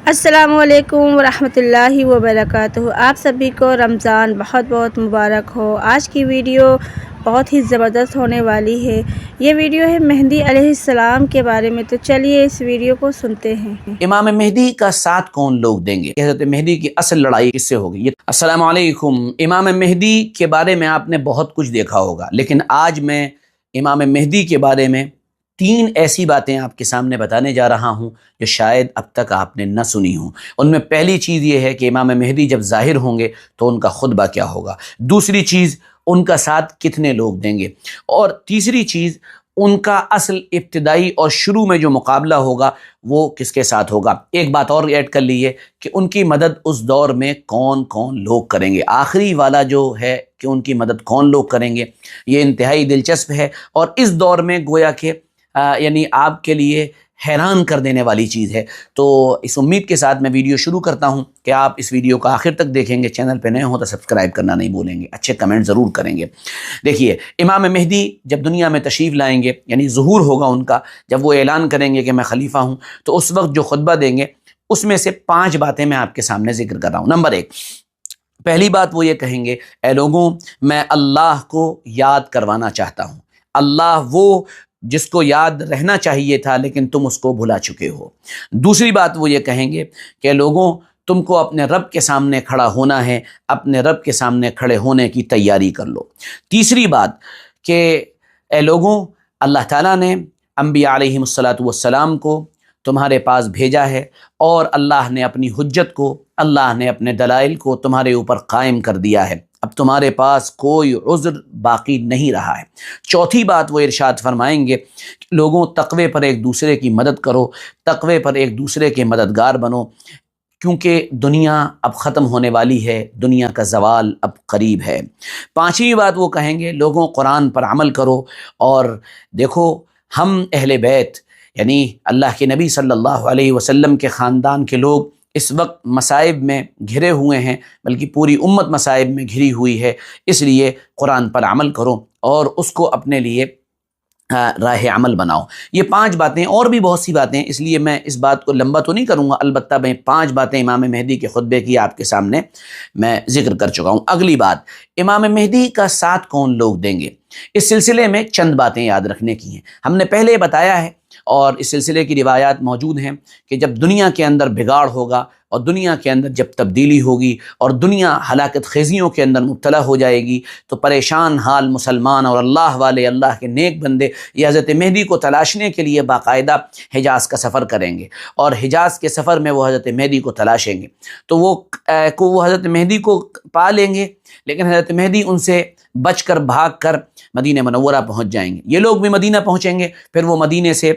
السلام علیکم ورحمۃ اللہ وبرکاتہ۔ آپ سبھی کو رمضان بہت بہت مبارک ہو۔ آج کی ویڈیو بہت ہی زبردست ہونے والی ہے۔ یہ ویڈیو ہے مہدی علیہ السلام کے بارے میں، تو چلیے اس ویڈیو کو سنتے ہیں۔ امام مہدی کا ساتھ کون لوگ دیں گے؟ حضرت مہدی کی اصل لڑائی کس سے ہوگی؟ السلام علیکم۔ امام مہدی کے بارے میں آپ نے بہت کچھ دیکھا ہوگا، لیکن آج میں امام مہدی کے بارے میں 3 ایسی باتیں آپ کے سامنے بتانے جا رہا ہوں جو شاید اب تک آپ نے نہ سنی ہوں۔ ان میں پہلی چیز یہ ہے کہ امام مہدی جب ظاہر ہوں گے تو ان کا خطبہ کیا ہوگا، دوسری چیز ان کا ساتھ کتنے لوگ دیں گے، اور تیسری چیز ان کا اصل ابتدائی اور شروع میں جو مقابلہ ہوگا وہ کس کے ساتھ ہوگا۔ ایک بات اور ایڈ کر لیے کہ ان کی مدد اس دور میں کون کون لوگ کریں گے۔ آخری والا جو ہے کہ ان کی مدد کون لوگ کریں گے، یہ انتہائی دلچسپ ہے، اور اس دور میں گویا کہ یعنی آپ کے لیے حیران کر دینے والی چیز ہے۔ تو اس امید کے ساتھ میں ویڈیو شروع کرتا ہوں کہ آپ اس ویڈیو کو آخر تک دیکھیں گے۔ چینل پہ نئے ہوں تو سبسکرائب کرنا نہیں بھولیں گے، اچھے کمنٹ ضرور کریں گے۔ دیکھیے، امام مہدی جب دنیا میں تشریف لائیں گے، یعنی ظہور ہوگا ان کا، جب وہ اعلان کریں گے کہ میں خلیفہ ہوں، تو اس وقت جو خطبہ دیں گے اس میں سے 5 باتیں میں آپ کے سامنے ذکر کر رہا ہوں۔ نمبر 1، پہلی بات وہ یہ کہیں گے، اے لوگوں، میں اللہ کو یاد کروانا چاہتا ہوں۔ اللہ وہ جس کو یاد رہنا چاہیے تھا لیکن تم اس کو بھلا چکے ہو۔ دوسری بات وہ یہ کہیں گے کہ لوگوں، تم کو اپنے رب کے سامنے کھڑا ہونا ہے، اپنے رب کے سامنے کھڑے ہونے کی تیاری کر لو۔ تیسری بات کہ اے لوگوں، اللہ تعالیٰ نے انبیاء علیہم السلام کو تمہارے پاس بھیجا ہے، اور اللہ نے اپنی حجت کو، اللہ نے اپنے دلائل کو تمہارے اوپر قائم کر دیا ہے۔ اب تمہارے پاس کوئی عذر باقی نہیں رہا ہے۔ چوتھی بات وہ ارشاد فرمائیں گے کہ لوگوں، تقوی پر ایک دوسرے کی مدد کرو، تقوی پر ایک دوسرے کے مددگار بنو، کیونکہ دنیا اب ختم ہونے والی ہے، دنیا کا زوال اب قریب ہے۔ پانچویں بات وہ کہیں گے، لوگوں، قرآن پر عمل کرو، اور دیکھو، ہم اہل بیت یعنی اللہ کے نبی صلی اللہ علیہ وسلم کے خاندان کے لوگ اس وقت مصائب میں گھرے ہوئے ہیں، بلکہ پوری امت مصائب میں گھری ہوئی ہے، اس لیے قرآن پر عمل کرو اور اس کو اپنے لیے راہ عمل بناؤ۔ یہ 5 باتیں، اور بھی بہت سی باتیں، اس لیے میں اس بات کو لمبا تو نہیں کروں گا، البتہ میں 5 باتیں امام مہدی کے خطبے کی آپ کے سامنے میں ذکر کر چکا ہوں۔ اگلی بات، امام مہدی کا ساتھ کون لوگ دیں گے، اس سلسلے میں چند باتیں یاد رکھنے کی ہیں۔ ہم نے پہلے بتایا ہے، اور اس سلسلے کی روایات موجود ہیں کہ جب دنیا کے اندر بگاڑ ہوگا، اور دنیا کے اندر جب تبدیلی ہوگی، اور دنیا ہلاکت خیزیوں کے اندر مبتلا ہو جائے گی، تو پریشان حال مسلمان اور اللہ والے، اللہ کے نیک بندے، یہ حضرت مہدی کو تلاشنے کے لیے باقاعدہ حجاز کا سفر کریں گے، اور حجاز کے سفر میں وہ حضرت مہدی کو تلاشیں گے، تو وہ حضرت مہدی کو پا لیں گے، لیکن حضرت مہدی ان سے بچ کر، بھاگ کر مدینہ منورہ پہنچ جائیں گے۔ یہ لوگ بھی مدینہ پہنچیں گے، پھر وہ مدینے سے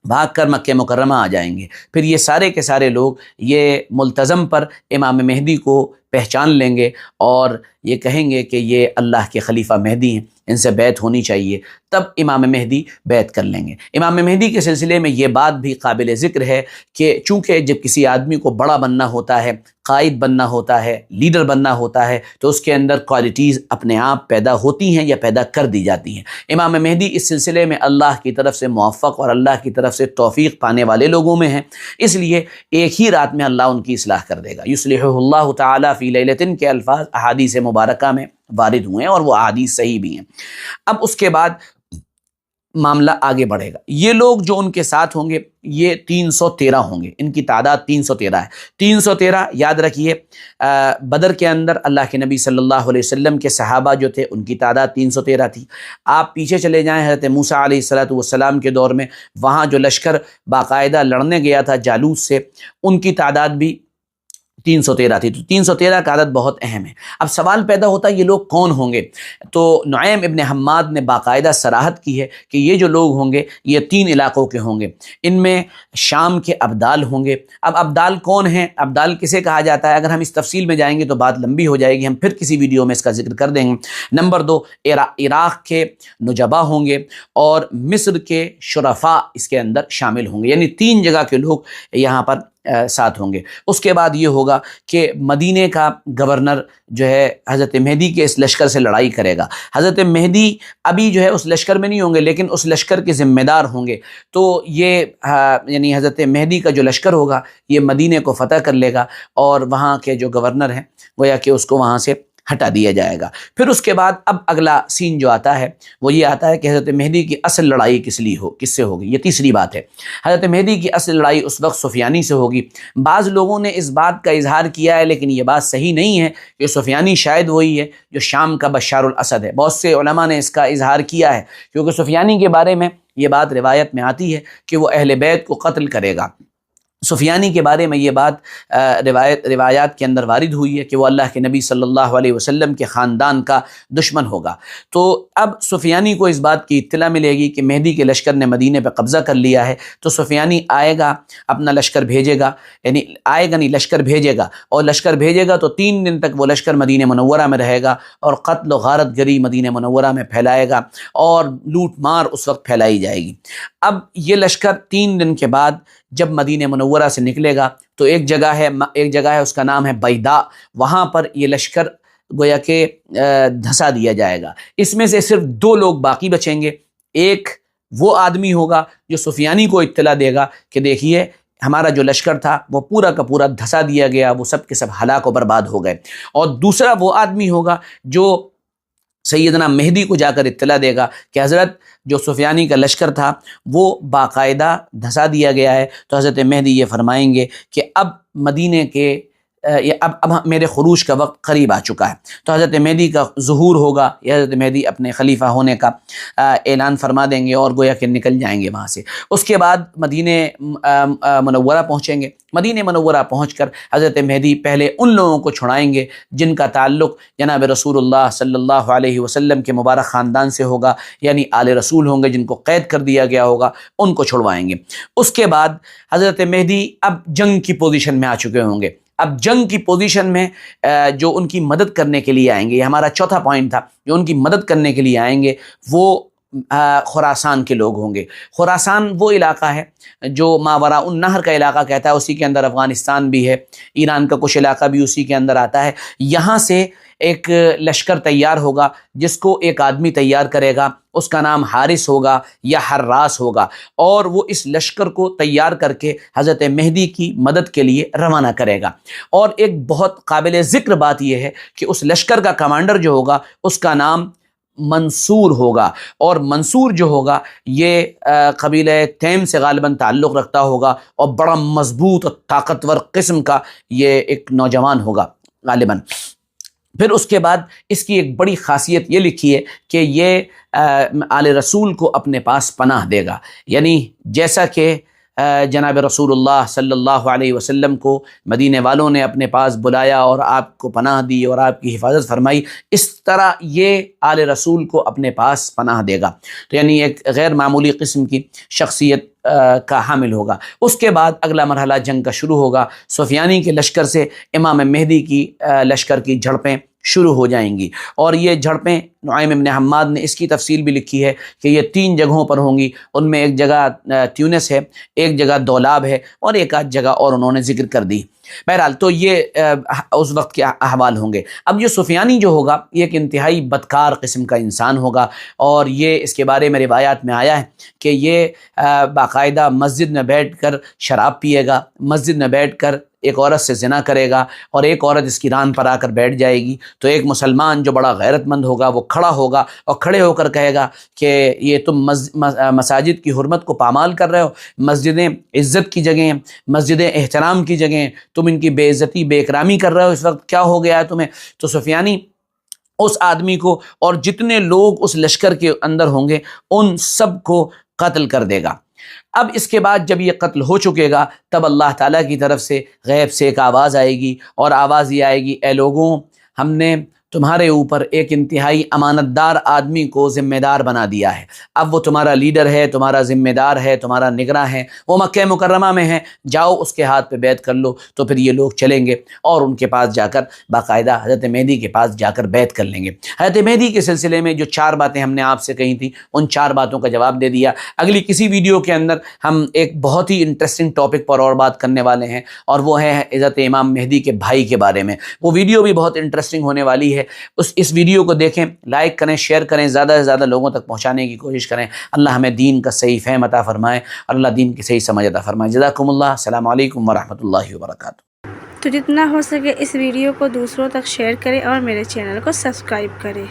بھاگ کر مکہ مکرمہ آ جائیں گے۔ پھر یہ سارے کے سارے لوگ یہ ملتزم پر امام مہدی کو پہچان لیں گے، اور یہ کہیں گے کہ یہ اللہ کے خلیفہ مہدی ہیں، ان سے بیعت ہونی چاہیے، تب امام مہدی بیعت کر لیں گے۔ امام مہدی کے سلسلے میں یہ بات بھی قابل ذکر ہے کہ چونکہ جب کسی آدمی کو بڑا بننا ہوتا ہے، قائد بننا ہوتا ہے، لیڈر بننا ہوتا ہے، تو اس کے اندر کوالٹیز اپنے آپ پیدا ہوتی ہیں یا پیدا کر دی جاتی ہیں۔ امام مہدی اس سلسلے میں اللہ کی طرف سے موفق اور اللہ کی طرف سے توفیق پانے والے لوگوں میں ہیں، اس لیے ایک ہی رات میں اللہ ان کی اصلاح کر دے گا۔ یصلحہ اللہ تعالی فی لیلۃ کے الفاظ احادیث مبارکہ میں وارد ہوئے ہیں، اور وہ احادیث صحیح بھی ہیں۔ اب اس کے بعد معاملہ آگے بڑھے گا۔ یہ لوگ جو ان کے ساتھ ہوں گے، یہ 313 ہوں گے، ان کی تعداد 313 ہے۔ 313 یاد رکھیے، بدر کے اندر اللہ کے نبی صلی اللہ علیہ وسلم کے صحابہ جو تھے ان کی تعداد 313 تھی۔ آپ پیچھے چلے جائیں حضرت موسیٰ علیہ السلام کے دور میں، وہاں جو لشکر باقاعدہ لڑنے گیا تھا جالوت سے، ان کی تعداد بھی 313 تھی۔ تو 313 کا عدد بہت اہم ہے۔ اب سوال پیدا ہوتا ہے یہ لوگ کون ہوں گے؟ تو نعیم ابن حماد نے باقاعدہ صراحت کی ہے کہ یہ جو لوگ ہوں گے یہ 3 علاقوں کے ہوں گے۔ ان میں شام کے ابدال ہوں گے۔ اب ابدال کون ہیں؟ ابدال کسے کہا جاتا ہے؟ اگر ہم اس تفصیل میں جائیں گے تو بات لمبی ہو جائے گی، ہم پھر کسی ویڈیو میں اس کا ذکر کر دیں گے۔ نمبر 2، عراق کے نجبا ہوں گے، اور مصر کے شرفاء اس کے اندر شامل ہوں گے، یعنی 3 جگہ کے لوگ یہاں پر ساتھ ہوں گے۔ اس کے بعد یہ ہوگا کہ مدینے کا گورنر جو ہے حضرت مہدی کے اس لشکر سے لڑائی کرے گا۔ حضرت مہدی ابھی جو ہے اس لشکر میں نہیں ہوں گے، لیکن اس لشکر کے ذمہ دار ہوں گے۔ تو یہ یعنی حضرت مہدی کا جو لشکر ہوگا یہ مدینے کو فتح کر لے گا، اور وہاں کے جو گورنر ہیں گویا کہ اس کو وہاں سے ہٹا دیا جائے گا۔ پھر اس کے بعد اب اگلا سین جو آتا ہے وہ یہ آتا ہے کہ حضرت مہدی کی اصل لڑائی کس سے ہوگی۔ یہ تیسری بات ہے۔ حضرت مہدی کی اصل لڑائی اس وقت سفیانی سے ہوگی۔ بعض لوگوں نے اس بات کا اظہار کیا ہے، لیکن یہ بات صحیح نہیں ہے کہ سفیانی شاید وہی ہے جو شام کا بشار الاسد ہے۔ بہت سے علماء نے اس کا اظہار کیا ہے، کیونکہ سفیانی کے بارے میں یہ بات روایت میں آتی ہے کہ وہ اہل بیت کو قتل کرے گا۔ سفیانی کے بارے میں یہ بات روایات کے اندر وارد ہوئی ہے کہ وہ اللہ کے نبی صلی اللہ علیہ وسلم کے خاندان کا دشمن ہوگا۔ تو اب سفیانی کو اس بات کی اطلاع ملے گی کہ مہدی کے لشکر نے مدینے پہ قبضہ کر لیا ہے، تو سفیانی آئے گا، اپنا لشکر بھیجے گا، یعنی آئے گا نہیں، لشکر بھیجے گا، اور لشکر بھیجے گا تو 3 دن تک وہ لشکر مدینہ منورہ میں رہے گا، اور قتل و غارت گری مدینہ منورہ میں پھیلائے گا، اور لوٹ مار اس وقت پھیلائی جائے گی۔ اب یہ لشکر 3 دن کے بعد جب مدینہ منورہ سے نکلے گا تو ایک جگہ ہے اس کا نام ہے بیدا، وہاں پر یہ لشکر گویا کہ دھسا دیا جائے گا۔ اس میں سے صرف 2 لوگ باقی بچیں گے۔ ایک وہ آدمی ہوگا جو سفیانی کو اطلاع دے گا کہ دیکھیے ہمارا جو لشکر تھا وہ پورا کا پورا دھسا دیا گیا، وہ سب کے سب ہلاک و برباد ہو گئے۔ اور دوسرا وہ آدمی ہوگا جو سیدنا مہدی کو جا کر اطلاع دے گا کہ حضرت جو سفیانی کا لشکر تھا وہ باقاعدہ دھسا دیا گیا ہے۔ تو حضرت مہدی یہ فرمائیں گے کہ اب مدینے کے اب میرے خروج کا وقت قریب آ چکا ہے۔ تو حضرت مہدی کا ظہور ہوگا، یا حضرت مہدی اپنے خلیفہ ہونے کا اعلان فرما دیں گے اور گویا کہ نکل جائیں گے وہاں سے۔ اس کے بعد مدینہ منورہ پہنچیں گے۔ مدینہ منورہ پہنچ کر حضرت مہدی پہلے ان لوگوں کو چھڑائیں گے جن کا تعلق جناب رسول اللہ صلی اللہ علیہ وسلم کے مبارک خاندان سے ہوگا، یعنی آل رسول ہوں گے، جن کو قید کر دیا گیا ہوگا، ان کو چھڑوائیں گے۔ اس کے بعد حضرت مہدی اب جنگ کی پوزیشن میں آ چکے ہوں گے۔ اب جنگ کی پوزیشن میں جو ان کی مدد کرنے کے لیے آئیں گے، یہ ہمارا چوتھا پوائنٹ تھا، جو ان کی مدد کرنے کے لیے آئیں گے وہ خراسان کے لوگ ہوں گے۔ خراسان وہ علاقہ ہے جو ماوراء النہر کا علاقہ کہتا ہے، اسی کے اندر افغانستان بھی ہے، ایران کا کچھ علاقہ بھی اسی کے اندر آتا ہے۔ یہاں سے ایک لشکر تیار ہوگا جس کو ایک آدمی تیار کرے گا، اس کا نام حارث ہوگا یا حراس ہوگا، اور وہ اس لشکر کو تیار کر کے حضرت مہدی کی مدد کے لیے روانہ کرے گا۔ اور ایک بہت قابل ذکر بات یہ ہے کہ اس لشکر کا کمانڈر جو ہوگا اس کا نام منصور ہوگا، اور منصور جو ہوگا یہ قبیلہ تیم سے غالباً تعلق رکھتا ہوگا، اور بڑا مضبوط اور طاقتور قسم کا یہ ایک نوجوان ہوگا غالباً۔ پھر اس کے بعد اس کی ایک بڑی خاصیت یہ لکھی ہے کہ یہ آل رسول کو اپنے پاس پناہ دے گا، یعنی جیسا کہ جناب رسول اللہ صلی اللہ علیہ وسلم کو مدینے والوں نے اپنے پاس بلایا اور آپ کو پناہ دی اور آپ کی حفاظت فرمائی، اس طرح یہ آل رسول کو اپنے پاس پناہ دے گا۔ تو یعنی ایک غیر معمولی قسم کی شخصیت کا حامل ہوگا۔ اس کے بعد اگلا مرحلہ جنگ کا شروع ہوگا۔ سفیانی کے لشکر سے امام مہدی کی لشکر کی جھڑپیں شروع ہو جائیں گی، اور یہ جھڑپیں نعیم ابن حماد نے اس کی تفصیل بھی لکھی ہے کہ یہ 3 جگہوں پر ہوں گی۔ ان میں ایک جگہ تیونس ہے، ایک جگہ دولاب ہے، اور ایک آدھ جگہ اور انہوں نے ذکر کر دی۔ بہرحال تو یہ اس وقت کے احوال ہوں گے۔ اب یہ سفیانی جو ہوگا یہ ایک انتہائی بدکار قسم کا انسان ہوگا، اور یہ اس کے بارے میں روایات میں آیا ہے کہ یہ باقاعدہ مسجد میں بیٹھ کر شراب پیے گا، مسجد میں بیٹھ کر ایک عورت سے زنا کرے گا، اور ایک عورت اس کی ران پر آ کر بیٹھ جائے گی تو ایک مسلمان جو بڑا غیرت مند ہوگا وہ کھڑا ہوگا اور کھڑے ہو کر کہے گا کہ یہ تم مساجد کی حرمت کو پامال کر رہے ہو، مسجدیں عزت کی جگہیں، مسجدیں احترام کی جگہیں، تم ان کی بے عزتی بے اکرامی کر رہے ہو، اس وقت کیا ہو گیا ہے تمہیں؟ تو سفیانی اس آدمی کو اور جتنے لوگ اس لشکر کے اندر ہوں گے ان سب کو قتل کر دے گا۔ اب اس کے بعد جب یہ قتل ہو چکے گا تب اللہ تعالیٰ کی طرف سے غیب سے ایک آواز آئے گی، اور آواز یہ آئے گی، اے لوگوں، ہم نے تمہارے اوپر ایک انتہائی امانتدار آدمی کو ذمہ دار بنا دیا ہے. اب وہ تمہارا لیڈر ہے، تمہارا ذمہ دار ہے، تمہارا نگراں ہے. وہ مکہ مکرمہ میں ہے، جاؤ اس کے ہاتھ پہ بیعت کر لو. تو پھر یہ لوگ چلیں گے اور ان کے پاس جا کر باقاعدہ حضرت مہدی کے پاس جا کر بیعت کر لیں گے. حضرت مہدی کے سلسلے میں جو 4 باتیں ہم نے آپ سے کہی تھیں، ان 4 باتوں کا جواب دے دیا. اگلی کسی ویڈیو کے اندر ہم ایک بہت ہی انٹرسٹنگ ٹاپک پر اور بات کرنے والے ہیں، اور وہ ہے حضرت امام مہدی کے بھائی کے بارے میں. وہ ویڈیو بھی بہت انٹرسٹنگ ہونے والی ہے. اس ویڈیو کو دیکھیں، لائک کریں، شیئر کریں، زیادہ سے زیادہ لوگوں تک پہنچانے کی کوشش کریں. اللہ ہمیں دین کا صحیح فہم عطا فرمائے اور اللہ دین کی صحیح سمجھ عطا فرمائے. جزاکم اللہ. السلام علیکم ورحمۃ اللہ وبرکاتہ. تو جتنا ہو سکے اس ویڈیو کو دوسروں تک شیئر کریں اور میرے چینل کو سبسکرائب کریں.